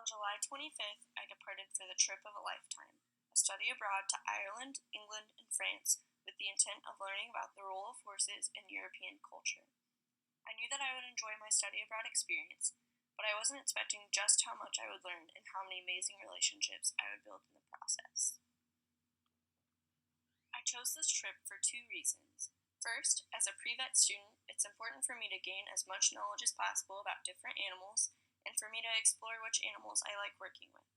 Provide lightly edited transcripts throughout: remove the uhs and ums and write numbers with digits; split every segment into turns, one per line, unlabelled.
On July 25th, I departed for the trip of a lifetime, a study abroad to Ireland, England, and France with the intent of learning about the role of horses in European culture. I knew that I would enjoy my study abroad experience, but I wasn't expecting just how much I would learn and how many amazing relationships I would build in the process. I chose this trip for two reasons. First, as a pre-vet student, it's important for me to gain as much knowledge as possible about different animals and for me to explore which animals I like working with.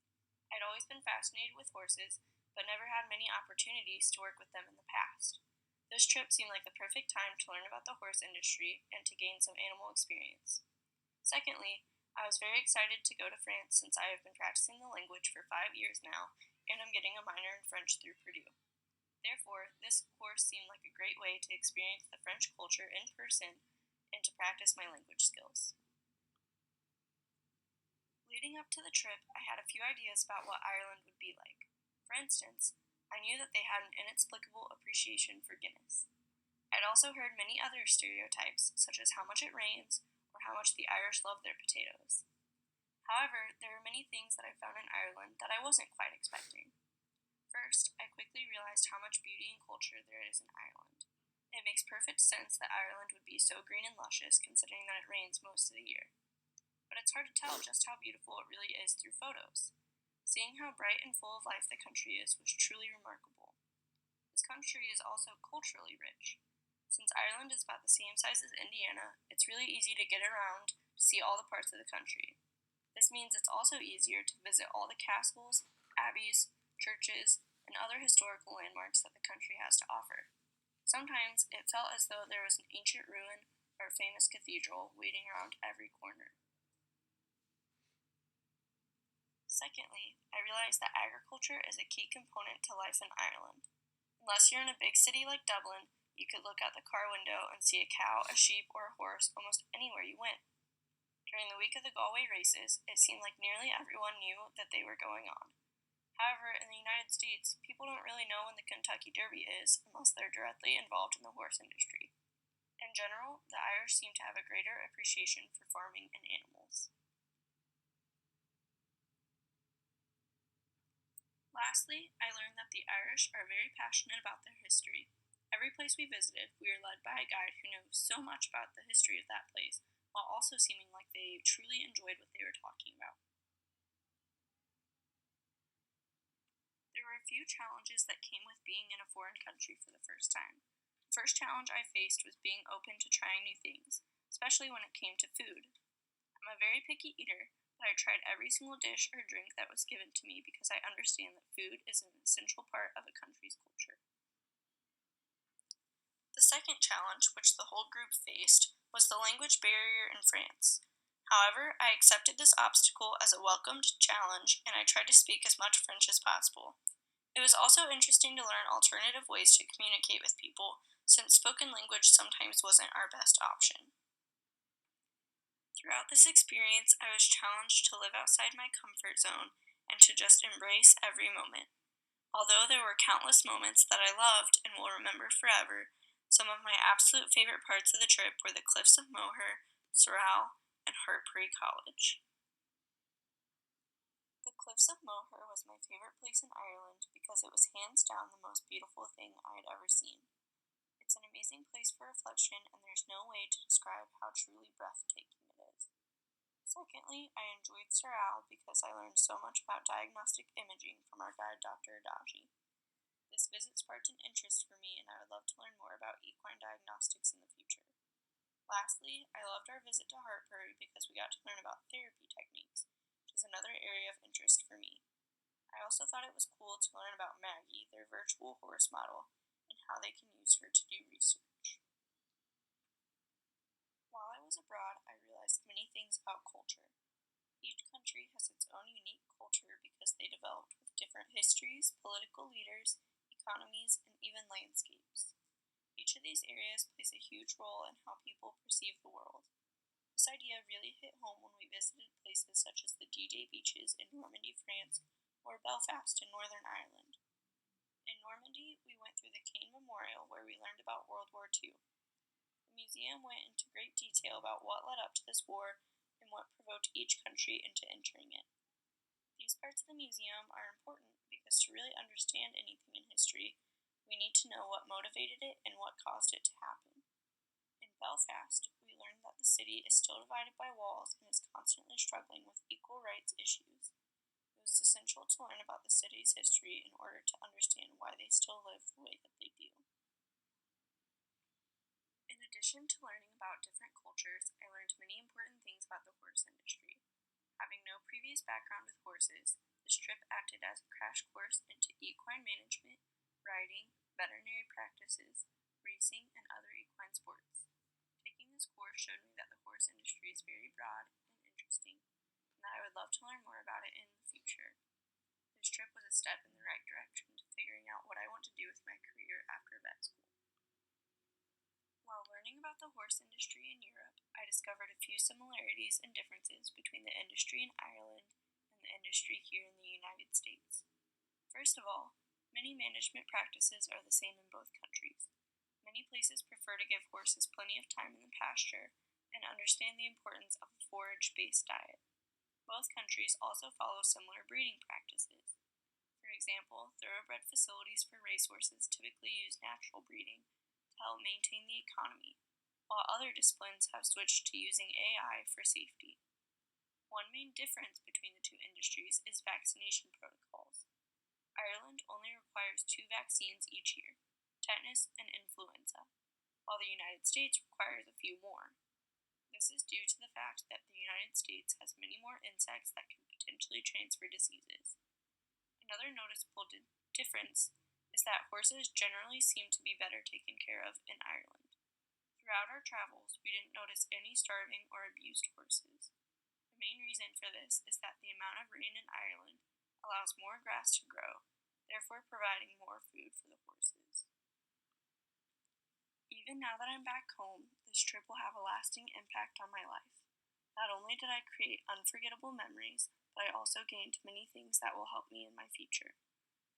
I'd always been fascinated with horses, but never had many opportunities to work with them in the past. This trip seemed like the perfect time to learn about the horse industry and to gain some animal experience. Secondly, I was very excited to go to France since I have been practicing the language for 5 years now and I'm getting a minor in French through Purdue. Therefore, this course seemed like a great way to experience the French culture in person and to practice my language skills. Leading up to the trip, I had a few ideas about what Ireland would be like. For instance, I knew that they had an inexplicable appreciation for Guinness. I'd also heard many other stereotypes, such as how much it rains or how much the Irish love their potatoes. However, there were many things that I found in Ireland that I wasn't quite expecting. First, I quickly realized how much beauty and culture there is in Ireland. It makes perfect sense that Ireland would be so green and luscious considering that it rains most of the year. But it's hard to tell just how beautiful it really is through photos. Seeing how bright and full of life the country is was truly remarkable. This country is also culturally rich. Since Ireland is about the same size as Indiana, it's really easy to get around to see all the parts of the country. This means it's also easier to visit all the castles, abbeys, churches, and other historical landmarks that the country has to offer. Sometimes it felt as though there was an ancient ruin or a famous cathedral waiting around every corner. Secondly, I realized that agriculture is a key component to life in Ireland. Unless you're in a big city like Dublin, you could look out the car window and see a cow, a sheep, or a horse almost anywhere you went. During the week of the Galway races, it seemed like nearly everyone knew that they were going on. However, in the United States, people don't really know when the Kentucky Derby is unless they're directly involved in the horse industry. In general, the Irish seem to have a greater appreciation for farming and animals. Lastly, I learned that the Irish are very passionate about their history. Every place we visited, we were led by a guide who knew so much about the history of that place, while also seeming like they truly enjoyed what they were talking about. There were a few challenges that came with being in a foreign country for the first time. The first challenge I faced was being open to trying new things, especially when it came to food. I'm a very picky eater, but I tried every single dish or drink that was given to me because I understand that food is an essential part of a country's culture. The second challenge, which the whole group faced, was the language barrier in France. However, I accepted this obstacle as a welcomed challenge and I tried to speak as much French as possible. It was also interesting to learn alternative ways to communicate with people, since spoken language sometimes wasn't our best option. Throughout this experience, I was challenged to live outside my comfort zone and to just embrace every moment. Although there were countless moments that I loved and will remember forever, some of my absolute favorite parts of the trip were the cliffs of Moher, Sorrel, and Hartpury College. The cliffs of Moher was my favorite place in Ireland because it was hands down the most beautiful thing I had ever seen. It's an amazing place for reflection and there's no way to describe how truly breathtaking it is. Secondly, I enjoyed Sorrel because I learned so much about diagnostic imaging from our guide Dr. Adaji. This visit sparked an interest for me and I would love to learn more about equine diagnostics in the future. Lastly, I loved our visit to Hartpury because we got to learn about therapy techniques, which is another area of interest for me. I also thought it was cool to learn about Maggie, their virtual horse model, and how they can use her to do research. While I was abroad, I realized many things about culture. Each country has its own unique culture because they developed with different histories, political leaders, economies, and even landscapes. Each of these areas plays a huge role in how people perceive the world. This idea really hit home when we visited places such as the D-Day beaches in Normandy, France, or Belfast in Northern Ireland. In Normandy, we went through the Kane Memorial where we learned about World War II. The museum went into great detail about what led up to this war and what provoked each country into entering it. These parts of the museum are important because to really understand anything in history, we need to know what motivated it and what caused it to happen. In Belfast, we learned that the city is still divided by walls and is constantly struggling with equal rights issues. It was essential to learn about the city's history in order to understand why they still live the way that they do. In addition to learning about different cultures, I learned many important things about the horse industry. Having no previous background with horses, this trip acted as a crash course into equine management, riding, veterinary practices, racing, and other equine sports. Taking this course showed me that the horse industry is very broad and interesting, and that I would love to learn more about it in the future. This trip was a step in the right direction to figuring out what I want to do with my career after vet school. While learning about the horse industry in Europe, I discovered a few similarities and differences between the industry in Ireland and the industry here in the United States. First of all, many management practices are the same in both countries. Many places prefer to give horses plenty of time in the pasture and understand the importance of a forage-based diet. Both countries also follow similar breeding practices. For example, thoroughbred facilities for racehorses typically use natural breeding to help maintain the economy, while other disciplines have switched to using AI for safety. One main difference between the two industries is vaccination protocols. Ireland only requires 2 vaccines each year, tetanus and influenza, while the United States requires a few more. This is due to the fact that the United States has many more insects that can potentially transfer diseases. Another noticeable difference is that horses generally seem to be better taken care of in Ireland. Throughout our travels, we didn't notice any starving or abused horses. The main reason for this is that the amount of rain in Ireland allows more grass to grow, therefore providing more food for the horses. Even now that I'm back home, this trip will have a lasting impact on my life. Not only did I create unforgettable memories, but I also gained many things that will help me in my future.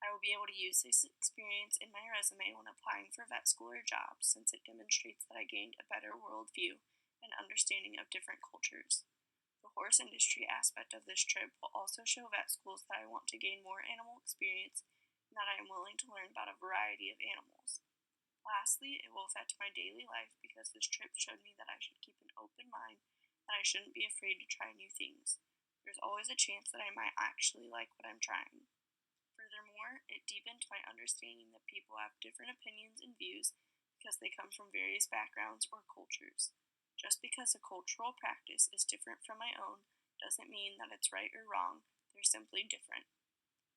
I will be able to use this experience in my resume when applying for vet school or jobs, since it demonstrates that I gained a better worldview and understanding of different cultures. The horse industry aspect of this trip will also show vet schools that I want to gain more animal experience and that I am willing to learn about a variety of animals. Lastly, it will affect my daily life because this trip showed me that I should keep an open mind and I shouldn't be afraid to try new things. There's always a chance that I might actually like what I'm trying. Furthermore, it deepened my understanding that people have different opinions and views because they come from various backgrounds or cultures. Just because a cultural practice is different from my own doesn't mean that it's right or wrong, they're simply different.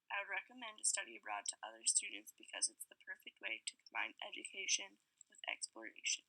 I would recommend to study abroad to other students because it's the perfect way to combine education with exploration.